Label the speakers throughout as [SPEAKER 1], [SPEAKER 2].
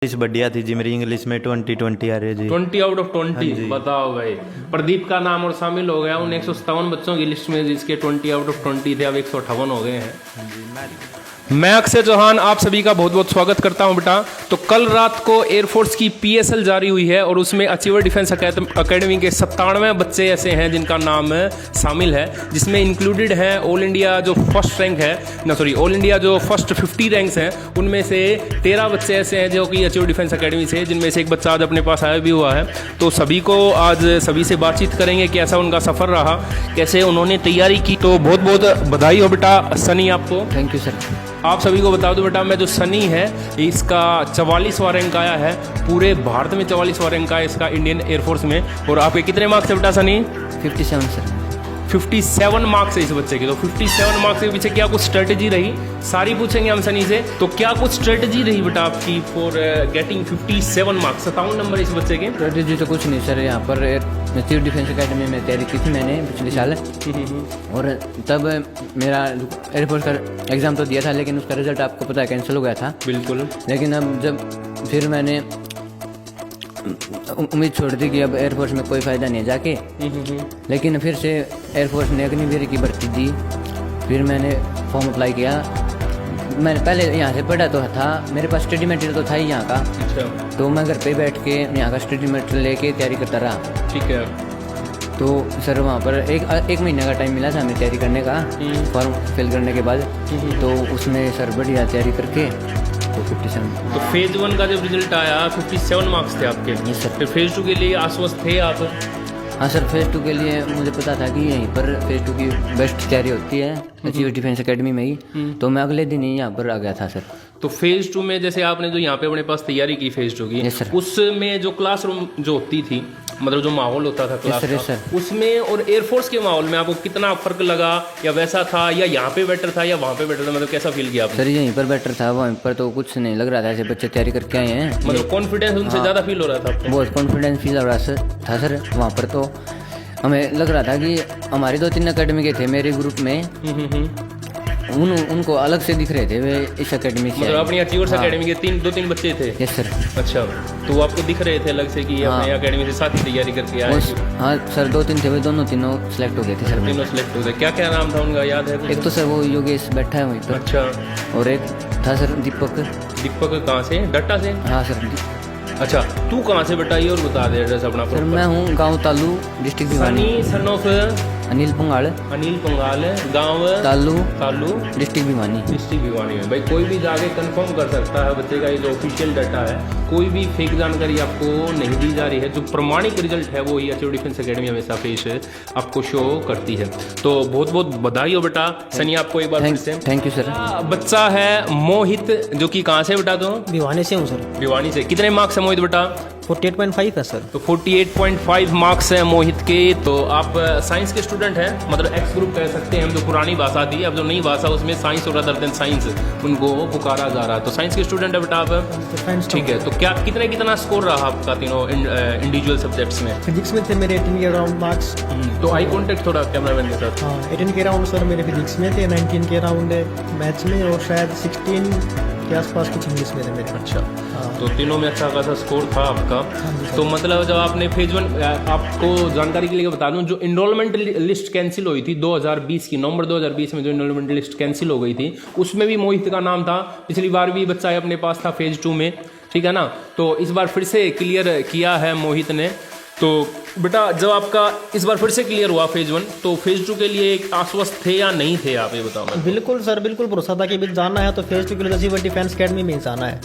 [SPEAKER 1] English बढ़िया थी जी मेरी। इंग्लिश में 20 आ रही है जी।
[SPEAKER 2] 20 आउट ऑफ 20। बताओ भाई, प्रदीप का नाम और शामिल हो गया उन 157 बच्चों की लिस्ट में जिसके 20 आउट ऑफ 20 थे, अब 158 हो गए हैं। मैं अक्षय चौहान आप सभी का बहुत बहुत स्वागत करता हूं बेटा। तो कल रात को एयरफोर्स की PSL जारी हुई है और उसमें अचीवर डिफेंस अकेडमी के 97 बच्चे ऐसे हैं जिनका नाम शामिल है, जिसमें इंक्लूडेड है ऑल इंडिया जो फर्स्ट रैंक है ऑल इंडिया जो फर्स्ट 50 रैंक्स हैं, उनमें से 13 बच्चे ऐसे हैं जो कि अचीवर डिफेंस अकेडमी से, जिनमें से एक बच्चा आज अपने पास आया भी हुआ है। तो सभी को आज सभी से बातचीत करेंगे, कैसा उनका सफ़र रहा, कैसे उन्होंने तैयारी की। तो बहुत बहुत बधाई हो बेटा सनी आपको।
[SPEAKER 3] Thank you sir.
[SPEAKER 2] आप सभी को बता दो बेटा, मैं जो सनी है इसका 44वां रैंक आया है, पूरे भारत में 44वां रैंक आया इसका इंडियन एयरफोर्स में। और आपके कितने मार्क्स है बेटा सनी?
[SPEAKER 3] 57 सर।
[SPEAKER 2] 57 मार्क्स है इस बच्चे के। तो 57 मार्क्स के पीछे क्या कुछ स्ट्रेटेजी रही, सारी पूछेंगे हम सनी से। तो क्या कुछ स्ट्रेटेजी रही बेटा आपकी फॉर गेटिंग 57 मार्क्स, 57 नंबर इस बच्चे के?
[SPEAKER 3] स्ट्रेटेजी तो कुछ नहीं सर, यहाँ पर अचीवर डिफेंस अकेडमी में तैयारी की थी मैंने पिछले साल, और तब मेरा एयरफोर्स का एग्ज़ाम तो दिया था, लेकिन उसका रिजल्ट आपको पता है कैंसिल हो गया था।
[SPEAKER 2] बिल्कुल।
[SPEAKER 3] लेकिन अब जब फिर मैंने उम्मीद छोड़ दी कि अब एयरफोर्स में कोई फ़ायदा नहीं है जाके, लेकिन फिर से एयरफोर्स ने अग्निवीर की भर्ती दी। फिर मैंने फॉर्म अप्लाई किया। मैंने पहले यहाँ से पढ़ा तो था, मेरे पास स्टडी मटेरियल तो था ही यहाँ का।
[SPEAKER 2] अच्छा।
[SPEAKER 3] तो मैं घर पे बैठ के यहाँ का स्टडी मटेरियल लेके तैयारी करता रहा।
[SPEAKER 2] ठीक है।
[SPEAKER 3] तो सर वहाँ पर एक महीने का टाइम मिला था हमें तैयारी करने का, फॉर्म फिल करने के बाद। तो उसमें सर बढ़िया तैयारी करके तो 57।
[SPEAKER 2] तो फेज 1 का जब रिजल्ट आया 57 मार्क्स थे आपके।
[SPEAKER 3] जी सर।
[SPEAKER 2] फिर फेज 2 के लिए आश्वस्त थे आप?
[SPEAKER 3] हाँ सर, फेज़ 2 के लिए मुझे पता था कि यहीं पर फेज़ 2 की बेस्ट तैयारी होती है अचीवर डिफेंस अकेडमी में ही। तो मैं अगले दिन ही यहाँ पर आ गया था सर।
[SPEAKER 2] तो फेज 2 में जैसे आपने जो यहाँ पे अपने पास तैयारी की फेज 2 की,
[SPEAKER 3] Yes, sir.
[SPEAKER 2] उसमें जो क्लासरूम जो होती थी, मतलब जो माहौल होता था क्लास
[SPEAKER 3] Yes,
[SPEAKER 2] का,
[SPEAKER 3] sir.
[SPEAKER 2] उसमें और एयरफोर्स के माहौल में आपको कितना फर्क लगा, या वैसा था, या यहाँ पे बेटर था या वहाँ पे बेटर था, मतलब कैसा फील किया आपने?
[SPEAKER 3] सर यहीं पर बेटर था, वहीं पर तो कुछ नहीं लग रहा था, ऐसे बच्चे तैयारी करके आए हैं।
[SPEAKER 2] मतलब कॉन्फिडेंस उनसे ज़्यादा फील हो रहा था आपको?
[SPEAKER 3] बहुत कॉन्फिडेंस फील हो रहा था सर। वहाँ पर तो हमें लग रहा था कि हमारे 2-3 अकेडमी के थे मेरे ग्रुप में, उनको अलग से दिख रहे थे वे इस अकेडमी से।
[SPEAKER 2] मतलब अपनी अचीवर्स अकेडमी के 2-3 बच्चे थे?
[SPEAKER 3] Yes sir.
[SPEAKER 2] अच्छा, तो वो आपको दिख रहे थे अलग से कि अपनी अकेडमी से साथ तैयारी करके आए?
[SPEAKER 3] हाँ सर, 2-3 थे, वे तीनों सेलेक्ट हो गए थे सर।
[SPEAKER 2] तीनों सेलेक्ट हो गए। क्या क्या नाम था उनका, याद है?
[SPEAKER 3] एक तो सर वो योगेश बैठा है वहीं पर।
[SPEAKER 2] अच्छा।
[SPEAKER 3] और एक था सर दीपक।
[SPEAKER 2] दीपक कहाँ से? डट्टा से?
[SPEAKER 3] हाँ सर।
[SPEAKER 2] अच्छा, तू कहाँ से बेटा, ये और बता दे एड्रेस अपना।
[SPEAKER 3] सर मैं हूँ गांव Talu, district Bhiwani.
[SPEAKER 2] Sunny son of
[SPEAKER 3] Anil Pangal.
[SPEAKER 2] Anil Pangal, गांव
[SPEAKER 3] तालू,
[SPEAKER 2] डिस्ट्रिक्ट
[SPEAKER 3] डिस्ट्रिक्ट
[SPEAKER 2] भिवानी में। भाई कोई भी जाके कंफर्म कर सकता है बच्चे का ये जो ऑफिशियल डाटा है, कोई भी फेक जानकारी आपको नहीं दी जा रही है। जो प्रमाणिक रिजल्ट है वो ही अचीवर डिफेंस अकेडमी हमेशा पेश आपको शो करती है। तो बहुत बहुत बधाई हो बेटा सनी आपको एक बार फिर से।
[SPEAKER 3] Thank you sir.
[SPEAKER 2] बच्चा है मोहित, जो कि कहाँ से बेटा? तो
[SPEAKER 4] भिवानी से हूँ सर।
[SPEAKER 2] भिवानी से। कितने मार्क्स है मोहित बेटा?
[SPEAKER 4] 48.5 है सर।
[SPEAKER 2] तो 48.5 मार्क्स हैं मोहित के। तो आप साइंस के स्टूडेंट हैं, मतलब एक्स ग्रुप कह सकते हैं हम, जो पुरानी भाषा थी। अब जो नई भाषा उसमें साइंस और अदर देन साइंस उनको पुकारा जा रहा है। तो साइंस के स्टूडेंट है बेटा आप? ठीक है। तो क्या कितना स्कोर रहा आपका तीनों इंडिविजुअल सब्जेक्ट्स में?
[SPEAKER 4] फिजिक्स में थे मेरे 18 के अराउंड मार्क्स।
[SPEAKER 2] तो आई कॉन्टेक्ट थोड़ा कैमरामैन के साथ।
[SPEAKER 4] हाँ, 18 के अराउंड सर मेरे फिजिक्स में थे, 19 के अराउंड मैथ्स में, और शायद 16 के आसपास कुछ इंग्लिश में थे मेरे।
[SPEAKER 2] अच्छा। तो तीनों में अच्छा खासा स्कोर था आपका। तो मतलब जब आपने फेज 1, आपको जानकारी के लिए बता दूं, जो इनरोलमेंट लिस्ट कैंसिल हुई थी 2020 की, नवंबर 2020 में जो इनरोलमेंट लिस्ट कैंसिल हो गई थी, उसमें भी मोहित का नाम था। पिछली बार भी बच्चा अपने पास था फेज 2 में, ठीक है ना। तो इस बार फिर से क्लियर किया है मोहित ने। तो बेटा जब आपका इस बार फिर से क्लियर हुआ फेज 1, तो फेज 2 के लिए आश्वस्त थे या नहीं थे आप, ये बताओ।
[SPEAKER 4] बिल्कुल सर, बिल्कुल भरोसा था कि भी जाना है तो फेज 2 के लिए अचीवर डिफेंस अकेडमी में ही जाना है।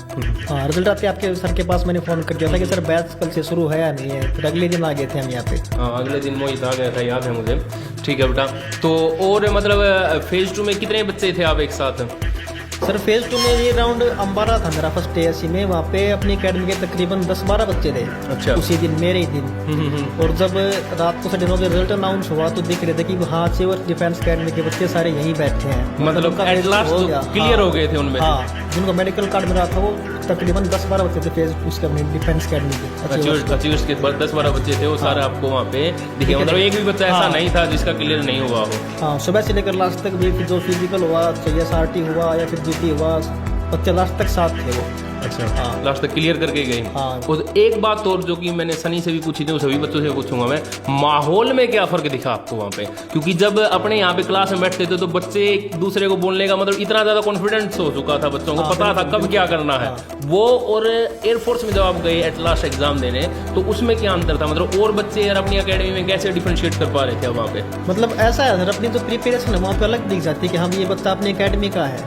[SPEAKER 4] हाँ, रिजल्ट आते आपके सर के पास मैंने फोन कर दिया था कि सर बैच कल से शुरू है या नहीं है। फिर अगले दिन आ गए थे हम यहाँ पे।
[SPEAKER 2] हाँ, अगले दिन मोहित आ गया था, याद है मुझे। ठीक है बेटा। तो और मतलब फेज 2 में कितने बच्चे थे आप एक साथ?
[SPEAKER 4] सर फेज 2 में ये राउंड अंबाला था मेरा फर्स्ट एएससी में। वहाँ पे अपनी अकेडमी के तकरीबन 10-12 बच्चे थे।
[SPEAKER 2] अच्छा।
[SPEAKER 4] उसी दिन, मेरे ही दिन। और जब रात को सडन रिजल्ट अनाउंस हुआ तो दिख रहे थे कि हाँ अचीवर डिफेंस अकेडमी के बच्चे सारे यहीं बैठे हैं।
[SPEAKER 2] मतलब एट लास्ट क्लियर हो गए थे उनमें?
[SPEAKER 4] हाँ, जिनको मेडिकल कार्ड मिला था वो तकरीबन 10-12 बच्चे थे फेज उसके अपने डिफेंस अकेडमी के।
[SPEAKER 2] अचीवर्स के 10-12 बच्चे थे वो सारे आपको वहाँ पे दिखे। मतलब एक भी बच्चा ऐसा नहीं था जिसका क्लियर नहीं हुआ हो?
[SPEAKER 4] हाँ, सुबह से लेकर लास्ट तक भी जो फिजिकल हुआ, चाहे SRT हुआ या फिर GT हुआ, बच्चे लास्ट तक साथ थे वो।
[SPEAKER 2] अच्छा
[SPEAKER 4] हाँ।
[SPEAKER 2] लास्ट तक क्लियर करके गए।
[SPEAKER 4] हाँ।
[SPEAKER 2] और एक बात और जो कि मैंने सनी से भी पूछी थी, वो सभी बच्चों से पूछूंगा मैं, माहौल में क्या फर्क दिखा आपको वहाँ पे? क्योंकि जब अपने यहाँ पे क्लास में बैठते थे तो बच्चे एक दूसरे को बोलने का मतलब इतना ज़्यादा कॉन्फिडेंस हो चुका था बच्चों को, पता था कब क्या करना है वो। और एयरफोर्स में जब आप गए एट लास्ट एग्जाम देने, तो उसमें क्या अंतर था? मतलब और बच्चे यार अपनी अकेडमी में कैसे डिफरेंशिएट कर पा रहे थे वहाँ पे?
[SPEAKER 4] मतलब ऐसा है सर, अपनी जो प्रिपरेशन है वहाँ पे अलग दिख जाती है कि हाँ ये बच्चा अपनी अकेडमी का है,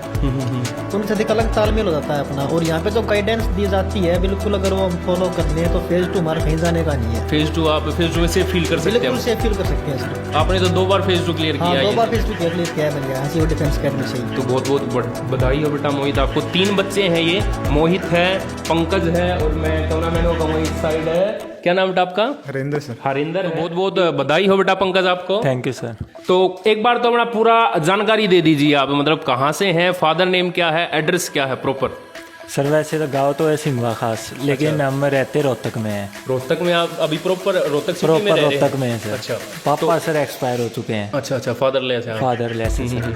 [SPEAKER 4] तो उनसे अधिक अलग तालमेल हो जाता है अपना। और यहाँ पे जो गाइडेंस दी जाती है बिल्कुल अगर वो फॉलो करनी है तो फेज 2 हमारा कहीं जाने का नहीं है।
[SPEAKER 2] फेज 2 आप फेज 2 में से फील कर सकते
[SPEAKER 4] बिल्कुल
[SPEAKER 2] हैं?
[SPEAKER 4] से फील कर सकते हैं सर।
[SPEAKER 2] आपने तो 2 बार फेज 2 क्लियर
[SPEAKER 4] हाँ,
[SPEAKER 2] किया
[SPEAKER 4] 2
[SPEAKER 2] है।
[SPEAKER 4] बार फेज 2 क्लियर किया है मैंने यहाँ से डिफेंस अकेडमी से ही।
[SPEAKER 2] तो बहुत बहुत बधाई हो बेटा मोहित आपको। 3 बच्चे हैं ये, मोहित है, पंकज है और मैं कैमरामैन को कहूँगा इस साइड है। क्या नाम बेटा आपका?
[SPEAKER 5] हरिंदर सर।
[SPEAKER 2] हरिंदर। बहुत बहुत बधाई हो बेटा पंकज आपको।
[SPEAKER 5] Thank you sir.
[SPEAKER 2] तो एक बार तो अपना पूरा जानकारी दे दीजिए आप, मतलब कहाँ से हैं, फादर नेम क्या है, एड्रेस क्या है प्रॉपर?
[SPEAKER 5] सर वैसे तो गाँव तो ऐसे हुआ खास, लेकिन हम रहते रोहतक में हैं।
[SPEAKER 2] रोहतक में? आप अभी प्रॉपर रोहतक सिटी में
[SPEAKER 5] प्रॉपर
[SPEAKER 2] रह रहे हैं?
[SPEAKER 5] रोहतक में है सर।
[SPEAKER 2] अच्छा।
[SPEAKER 5] पापा सर एक्सपायर हो चुके हैं।
[SPEAKER 2] अच्छा अच्छा, फादरलेस है।
[SPEAKER 5] फादरलेस है सर।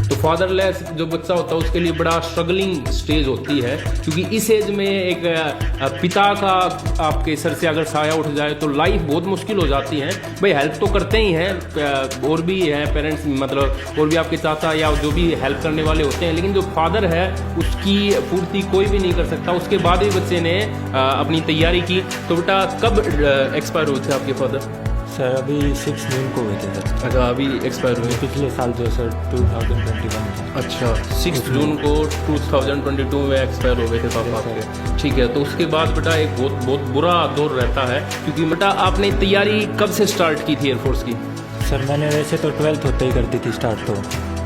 [SPEAKER 2] तो फादरलेस जो बच्चा होता है उसके लिए बड़ा स्ट्रगलिंग स्टेज होती है, क्योंकि इस एज में एक पिता का आपके सर से अगर साया उठ जाए तो लाइफ बहुत मुश्किल हो जाती है। भाई हेल्प तो करते ही हैं, और भी हैं पेरेंट्स, मतलब और भी आपके चाचा या जो भी हेल्प करने वाले होते हैं, लेकिन जो फादर है उसकी पूर्ति कोई भी नहीं कर सकता। उसके बाद भी बच्चे ने अपनी तैयारी की। तो बेटा कब एक्सपायर हुए थे आपके फादर?
[SPEAKER 5] सर अभी 6 जून को हुए थे सर।
[SPEAKER 2] अच्छा, अभी एक्सपायर हुए।
[SPEAKER 5] पिछले साल जो सर 2021 में।
[SPEAKER 2] अच्छा, 6 जून को 2022 में एक्सपायर हो गए थे पापा आपके। ठीक है, तो उसके बाद बेटा एक बहुत बुरा दौर रहता है, क्योंकि बेटा आपने तैयारी कब से स्टार्ट की थी एयरफोर्स की?
[SPEAKER 5] सर मैंने वैसे तो 12th होते ही कर दी थी स्टार्ट तो,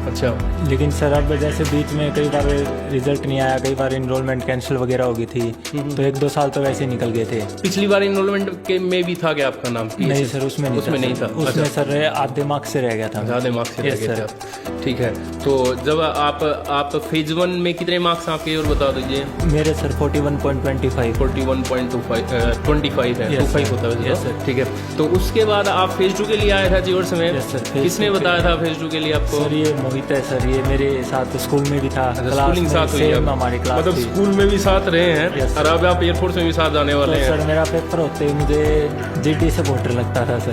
[SPEAKER 2] अच्छा।
[SPEAKER 5] लेकिन सर अब जैसे बीच में कई बार रिजल्ट नहीं आया, कई बार इनरोलमेंट कैंसिल वगैरह हो गई थी, तो 1-2 साल तो वैसे ही निकल गए थे।
[SPEAKER 2] पिछली बार इनरोलमेंट के में भी था क्या आपका नाम?
[SPEAKER 5] नहीं सर, उसमें नहीं था। उसमें
[SPEAKER 2] अच्छा।
[SPEAKER 5] सर आधे मार्क्स से रह गया था।
[SPEAKER 2] आधे मार्क्स से रह
[SPEAKER 5] Yes,
[SPEAKER 2] गए थे
[SPEAKER 5] sir.
[SPEAKER 2] आप। ठीक है, तो जब आप फेज 1 में कितने मार्क्स आपके और बता दीजिए?
[SPEAKER 5] मेरे सर 41.25।
[SPEAKER 2] 41.25 है।
[SPEAKER 5] Yes,
[SPEAKER 2] 25
[SPEAKER 5] sir.
[SPEAKER 2] होता है
[SPEAKER 5] Yes,
[SPEAKER 2] वैसे।
[SPEAKER 5] sir.
[SPEAKER 2] ठीक है, तो उसके बाद आप फेज 2 के लिए आए थे जीवर्स में?
[SPEAKER 5] Yes, sir. Phase
[SPEAKER 2] किसने
[SPEAKER 5] 2 के
[SPEAKER 2] बताया था फेज 2 के लिए आपको?
[SPEAKER 5] सर ये मोहित है सर, ये मेरे साथ स्कूल में भी था। क्लास
[SPEAKER 2] स्कूलिंग
[SPEAKER 5] में
[SPEAKER 2] साथ हुई
[SPEAKER 5] सेम
[SPEAKER 2] है?
[SPEAKER 5] हमारी क्लास
[SPEAKER 2] मतलब
[SPEAKER 5] थी।
[SPEAKER 2] स्कूल में भी साथ रहे हैं।
[SPEAKER 5] Yes,
[SPEAKER 2] और अब आप एयरफोर्स में भी साथ जाने वाले
[SPEAKER 5] तो
[SPEAKER 2] हैं।
[SPEAKER 5] सर मेरा पेपर होते ही मुझे जीडी से बहुत डर लगता था सर।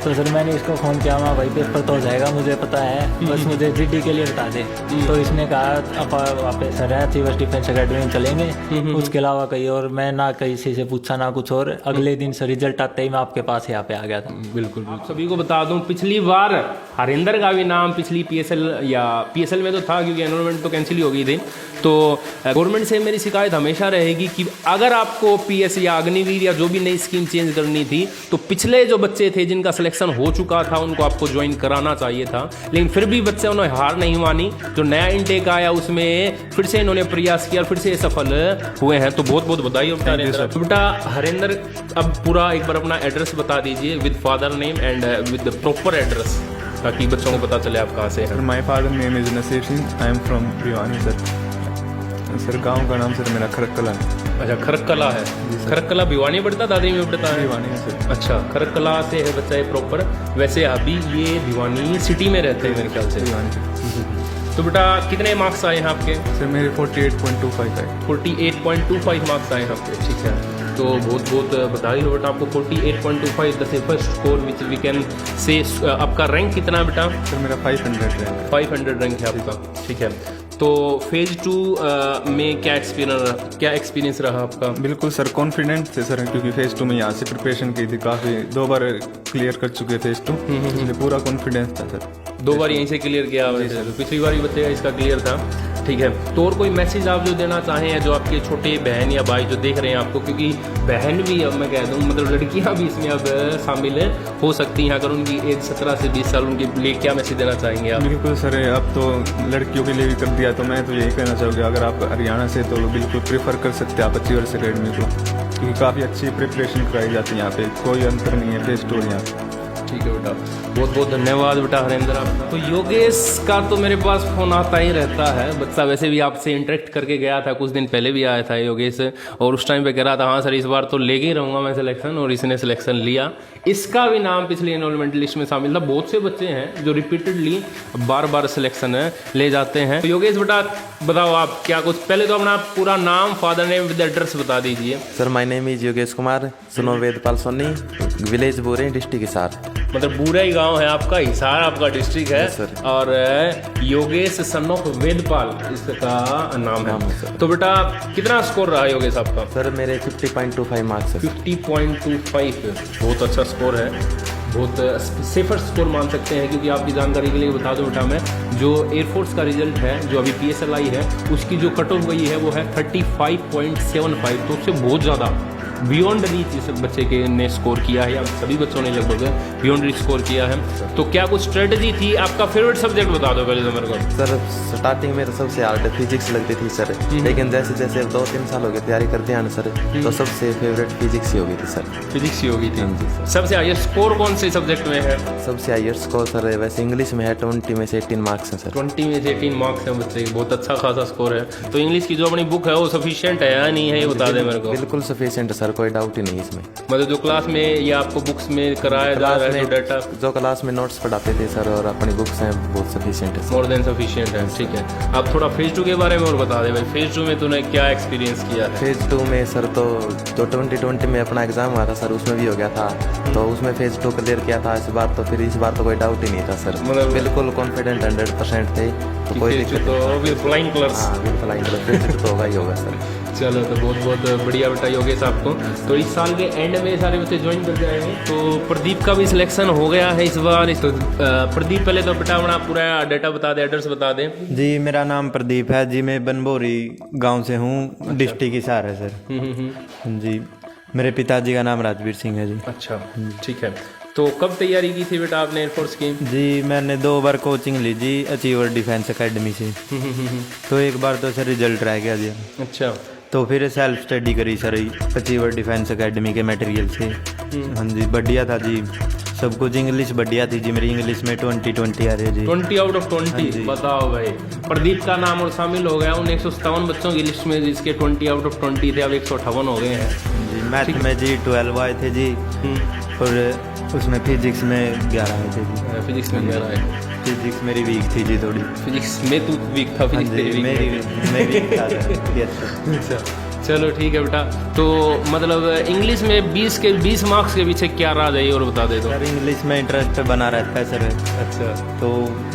[SPEAKER 5] तो सर मैंने इसको फ़ोन किया, माँ भाई पेपर तो हो जाएगा, मुझे पता है, बस मुझे जीडी के लिए बता दे। तो इसने कहा अब आप सर है चीवर्स डिफेंस अकेडमी में चलेंगे, उसके अलावा कहीं और मैं ना किसी से पूछा ना कुछ और। अगले दिन सर रिजल्ट आते ही मैं आपके पास यहाँ पे आ गया था।
[SPEAKER 2] बिल्कुल। सभी को बता दूं, पिछली बार हरिंदर का भी नाम पिछली पीएसएल या पीएसएल में तो था, क्योंकि एनरोलमेंट तो कैंसिल ही हो गई थी। तो गवर्नमेंट से मेरी शिकायत हमेशा रहेगी कि अगर आपको पीएस या अग्निवीर या जो भी नई स्कीम चेंज करनी थी, तो पिछले जो बच्चे थे जिनका सिलेक्शन हो चुका था उनको आपको ज्वाइन कराना चाहिए था। लेकिन फिर भी बच्चे उन्होंने हार नहीं मानी, जो नया इनटेक आया उसमें फिर से इन्होंने प्रयास किया और फिर से सफल हुए हैं। तो बहुत बहुत बधाई हो बेटा हरिंदर। तो बेटा हरिंदर, अब पूरा एक बार अपना एड्रेस बता दीजिए with father name and with the proper address, ताकि बच्चों को पता चले आप कहाँ से हैं।
[SPEAKER 6] Sir my father name is Naseer Singh, I am from Bhiwani sir. Sir गांव का नाम सर मेरा खरकला है।
[SPEAKER 2] अच्छा, खरकला है। खरकला भिवानी पड़ता, दादरी में पड़ता है?
[SPEAKER 6] भिवानी है सर।
[SPEAKER 2] अच्छा, खरकला से है बच्चा ये प्रॉपर। वैसे अभी ये भिवानी सिटी में रहते हैं मेरे ख्याल से।
[SPEAKER 6] भिवानी सर।
[SPEAKER 2] तो बेटा कितने मार्क्स आए हैं आपके?
[SPEAKER 6] सर मेरे 48.25 आए।
[SPEAKER 2] 48.25 मार्क्स आए हैं आपके। ठीक है, तो बहुत बहुत बधाई हो बेटा आपको। 48.25 the first score which we can say. आपका रैंक कितना है बेटा?
[SPEAKER 6] सर मेरा 500 है।
[SPEAKER 2] 500 रैंक है आपका। ठीक है, तो फेज 2 में क्या एक्सपीरियंस रहा आपका?
[SPEAKER 6] बिल्कुल सर, कॉन्फिडेंट थे सर, क्योंकि फेज 2 में यहाँ से प्रिपरेशन की थी, काफ़ी 2 बार क्लियर कर चुके फेज 2, इसलिए पूरा कॉन्फिडेंस था सर।
[SPEAKER 2] 2 बार यहीं से क्लियर किया वैसे, पिछली बार भी बच्चे का इसका क्लियर था। ठीक है, तो और कोई मैसेज आप जो देना चाहें, जो आपके छोटे बहन या भाई जो देख रहे हैं आपको, क्योंकि बहन भी, अब मैं कह दूँ मतलब लड़कियां भी इसमें अब शामिल हो सकती हैं, अगर उनकी एज 17 से 20 साल, उनके लिए क्या मैसेज देना चाहेंगे आप?
[SPEAKER 6] बिल्कुल सर, अब तो लड़कियों के लिए भी कर दिया, तो मैं तो यही कहना चाहूँगा, अगर आप हरियाणा से तो बिल्कुल प्रेफर कर सकते हैं आप चीवर्स अकेडमी को, क्योंकि काफ़ी अच्छी प्रिपरेशन कराई जाती है यहाँ पे, कोई अंतर नहीं है फेज 2 यहाँ।
[SPEAKER 2] ठीक है बेटा, बहुत बहुत धन्यवाद बेटा हरेंद्र आपका। तो योगेश का तो मेरे पास फ़ोन आता ही रहता है, बच्चा वैसे भी आपसे इंटरेक्ट करके गया था, कुछ दिन पहले भी आया था योगेश, और उस टाइम पे कह रहा था हाँ सर इस बार तो लेके ही रहूँगा मैं सिलेक्शन, और इसने सिलेक्शन लिया। इसका भी नाम पिछली एनरोलमेंट लिस्ट में शामिल था। बहुत से बच्चे हैं जो रिपीटेडली बार बार सिलेक्शन ले जाते हैं। तो योगेश बेटा बताओ आप क्या कुछ, पहले तो अपना पूरा नाम, फादर नेम विद एड्रेस बता दीजिए।
[SPEAKER 7] Sir my name is Yogesh Kumar, सुनो वेदपाल सोनी, विलेज बोरे, डिस्ट्रिक्ट हिसार।
[SPEAKER 2] मतलब बुरा ही गांव है आपका, हिसार आपका डिस्ट्रिक्ट है।
[SPEAKER 7] Yes, sir.
[SPEAKER 2] और योगेश सन ऑफ वेदपाल इसका नाम है। तो बेटा कितना स्कोर रहा योगेश आपका?
[SPEAKER 7] सर मेरे 50.25 मार्क्स है।
[SPEAKER 2] 50.25 बहुत अच्छा स्कोर है, बहुत सेफर स्कोर मान सकते हैं, क्योंकि आपकी जानकारी के लिए बता दूं बेटा मैं, जो एयरफोर्स का रिजल्ट है जो अभी PSLI है उसकी जो कट ऑफ गई है वो है 35.75, तो उससे बहुत ज़्यादा बियॉन्ड रीच इस बच्चे के ने स्कोर किया है, या सभी बच्चों ने लगभग बियॉन्ड रीच स्कोर किया है। तो क्या कुछ स्ट्रेटजी थी? आपका फेवरेट सब्जेक्ट बता दो पहले तो मेरे को।
[SPEAKER 7] सर स्टार्टिंग में तो सबसे हार्ड फिजिक्स लगती थी सर, लेकिन जैसे जैसे अब 2-3 साल हो गए तैयारी करते हैं ना सर, तो सबसे फेवरेट फिजिक्स ही हो गई थी सर।
[SPEAKER 2] फिजिक्स ही होगी थी।
[SPEAKER 7] हाँ जी सर।
[SPEAKER 2] सबसे हाईएस्ट स्कोर कौन से सब्जेक्ट में है?
[SPEAKER 7] सबसे हाईएस्ट स्कोर सर वैसे इंग्लिश में है, 20 में से 18 मार्क्स हैं सर।
[SPEAKER 2] 20 में से 18 मार्क्स हैं बच्चे की, बहुत अच्छा खासा स्कोर है। तो इंग्लिश की जो अपनी बुक है वो सफिशिएंट है या नहीं है, ये बता दे मेरे को।
[SPEAKER 7] बिल्कुल सफिशिएंट है सर, कोई डाउट ही नहीं इसमें।
[SPEAKER 2] मतलब जो क्लास में या आपको बुक्स में कराया जा रहा है जो डाटा,
[SPEAKER 7] जो क्लास में नोट्स पढ़ाते थे सर और अपनी बुक्स हैं बहुत सफिशिएंट है।
[SPEAKER 2] मोर देन सफिशिएंट है, ठीक है। आप थोड़ा फेज 2 के बारे में और बता दे भाई, फेज 2 में तूने क्या एक्सपीरियंस किया है?
[SPEAKER 7] फेज 2 में सर तो जो 2020 में अपना एग्जाम हुआ था सर उसमें भी हो गया था, तो उसमें फेज 2 क्लियर किया था इस बार, तो फिर इस बार तो कोई डाउट ही नहीं था सर,
[SPEAKER 2] मतलब
[SPEAKER 7] बिल्कुल कॉन्फिडेंट 100% थे, तो कोई दिक्कत
[SPEAKER 2] तो अभी फ्लाइंग कलर्स।
[SPEAKER 7] हाँ बिल्कुल फ्लाइंग तो होगा ही होगा सर।
[SPEAKER 2] चलो तो बहुत बहुत बढ़िया बेटा योगेश आपको। तो इस साल के एंड में सारे बच्चे ज्वाइन कर जाएंगे। तो प्रदीप का भी सिलेक्शन हो गया है इस बार। तो प्रदीप पहले तो बेटा अपना पूरा डाटा बता दे, एड्रेस बता दे।
[SPEAKER 1] जी मेरा नाम प्रदीप है जी, मैं बनभोरी गांव से हूँ, डिस्ट्रिक्ट हिसार है सर। जी मेरे पिताजी का नाम राजवीर सिंह है जी।
[SPEAKER 2] अच्छा ठीक है। तो कब तैयारी की थी बेटा आपने एयरफोर्स की?
[SPEAKER 1] जी मैंने 2 बार कोचिंग ली जी अचीवर डिफेंस एकेडमी से। तो एक बार तो सर रिजल्ट रह गया जी।
[SPEAKER 2] अच्छा।
[SPEAKER 1] तो फिर सेल्फ स्टडी करी सर अचीवर डिफेंस एकेडमी के मटेरियल से। हाँ जी बढ़िया था जी, सब कुछ इंग्लिश बढ़िया थी जी, मेरी इंग्लिश में 20 आ रही है जी।
[SPEAKER 2] 20 आउट ऑफ 20 बताओ भाई। प्रदीप का नाम और शामिल हो गया उन 157 बच्चों की लिस्ट में जिसके 20 आउट ऑफ 20 थे, अब 158 हो गए हैं
[SPEAKER 1] जी। मैथ में जी 12 आए थे जी, और उसमें फिजिक्स में 11 आए थे जी।
[SPEAKER 2] फिजिक्स में 11 आए।
[SPEAKER 1] फिजिक्स मेरी वीक थी जी थोड़ी।
[SPEAKER 2] फिजिक्स में तू वीक था? फिजिक्स तेरी वीक
[SPEAKER 1] मैं वीक था
[SPEAKER 2] अच्छा चलो ठीक है बेटा। तो मतलब इंग्लिश में 20 मार्क्स के पीछे क्या राज है और बता दे दो।
[SPEAKER 1] सर इंग्लिश में इंटरेस्ट बना रहता है सर।
[SPEAKER 2] अच्छा।
[SPEAKER 1] तो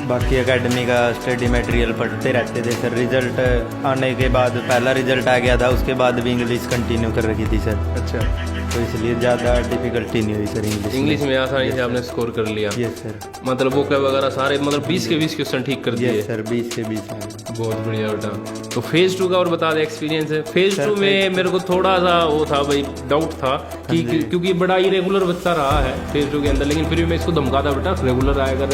[SPEAKER 1] बाकी एकेडमी का स्टडी मटेरियल पढ़ते रहते थे सर। रिजल्ट आने के बाद पहला रिजल्ट आ गया था, उसके बाद भी इंग्लिश कंटिन्यू कर रखी थी सर।
[SPEAKER 2] अच्छा।
[SPEAKER 1] तो इसलिए ज़्यादा डिफिकल्टी नहीं हुई सर
[SPEAKER 2] इंग्लिश में आसानी से आपने स्कोर कर लिया।
[SPEAKER 1] Yes sir.
[SPEAKER 2] मतलब वो क्या वगैरह सारे मतलब 20 के 20 क्वेश्चन ठीक कर दिए।
[SPEAKER 1] यस सर 20 के 20।
[SPEAKER 2] बहुत बढ़िया बेटा। तो फेज 2 का और बता दे एक्सपीरियंस है। फेज 2 में मेरे को थोड़ा सा वो था भाई, डाउट था कि क्योंकि बड़ा इरेगुलर बच्चा रहा है फेज 2 के अंदर, लेकिन फिर भी मैं इसको धमकाता बेटा रेगुलर आएगा।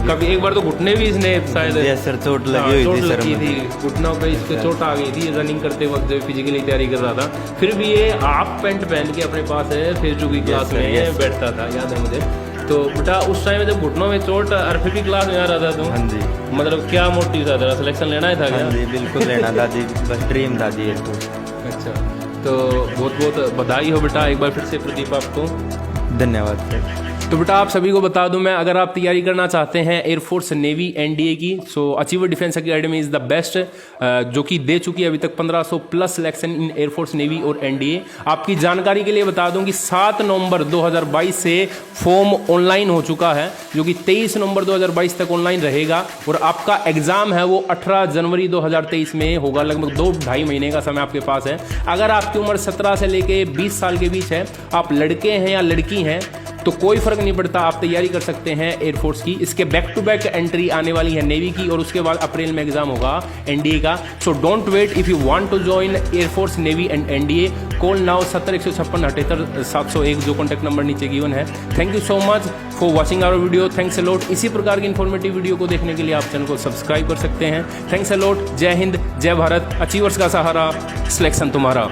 [SPEAKER 2] कभी एक बार तो घुटने भी इसने शायद
[SPEAKER 1] यस सर चोट लगी हुई थी सर,
[SPEAKER 2] थी घुटनों पे इसको चोट आ गई थी रनिंग करते वक्त जब फिजिकली तैयारी कर रहा था। फिर भी ये हाफ पैंट पहन के अपने पास है फेज 2 की क्लास में बैठता था, याद है मुझे। तो बेटा उस टाइम जब घुटनों में चोट और फिर भी क्लास में आ रहा था तो
[SPEAKER 1] हाँ जी
[SPEAKER 2] मतलब क्या मोटिव था तेरा? सिलेक्शन लेना ही था क्या?
[SPEAKER 1] हाँ जी बिल्कुल लेना था जी, बस ड्रीम था जी एक।
[SPEAKER 2] अच्छा तो बहुत बहुत बधाई हो बेटा एक बार फिर से प्रदीप आपको।
[SPEAKER 1] धन्यवाद सर।
[SPEAKER 2] तो बेटा आप सभी को बता दूं मैं, अगर आप तैयारी करना चाहते हैं एयरफोर्स नेवी एनडीए की, so achiever defence academy is the best, जो कि दे चुकी है अभी तक 1500 plus selection in air force navy और एनडीए। आपकी जानकारी के लिए बता दूं कि 7 नवंबर 2022 से फॉर्म ऑनलाइन हो चुका है, जो कि 23 नवंबर 2022 तक ऑनलाइन रहेगा, और आपका एग्जाम है वो 18 जनवरी 2023 में होगा। लगभग 2-2.5 महीने का समय आपके पास है। अगर आपकी उम्र 17 से लेके 20 साल के बीच है, आप लड़के हैं या लड़की हैं, तो कोई फर्क नहीं पड़ता, आप तैयारी कर सकते हैं एयरफोर्स की। इसके बैक टू बैक एंट्री आने वाली है नेवी की, और उसके बाद अप्रैल में एग्जाम होगा एनडीए का। So don't wait, if you want to join air force navy and NDA, call now 70-156-78-701 जो कॉन्टैक्ट नंबर नीचे गिवन है। Thank you so much for watching our video. Thanks a lot. इसी प्रकार की इन्फॉर्मेटिव वीडियो को देखने के लिए आप चैनल को सब्सक्राइब कर सकते हैं। Thanks a lot. जय हिंद, जय भारत। अचीवर्स का सहारा, सिलेक्शन तुम्हारा।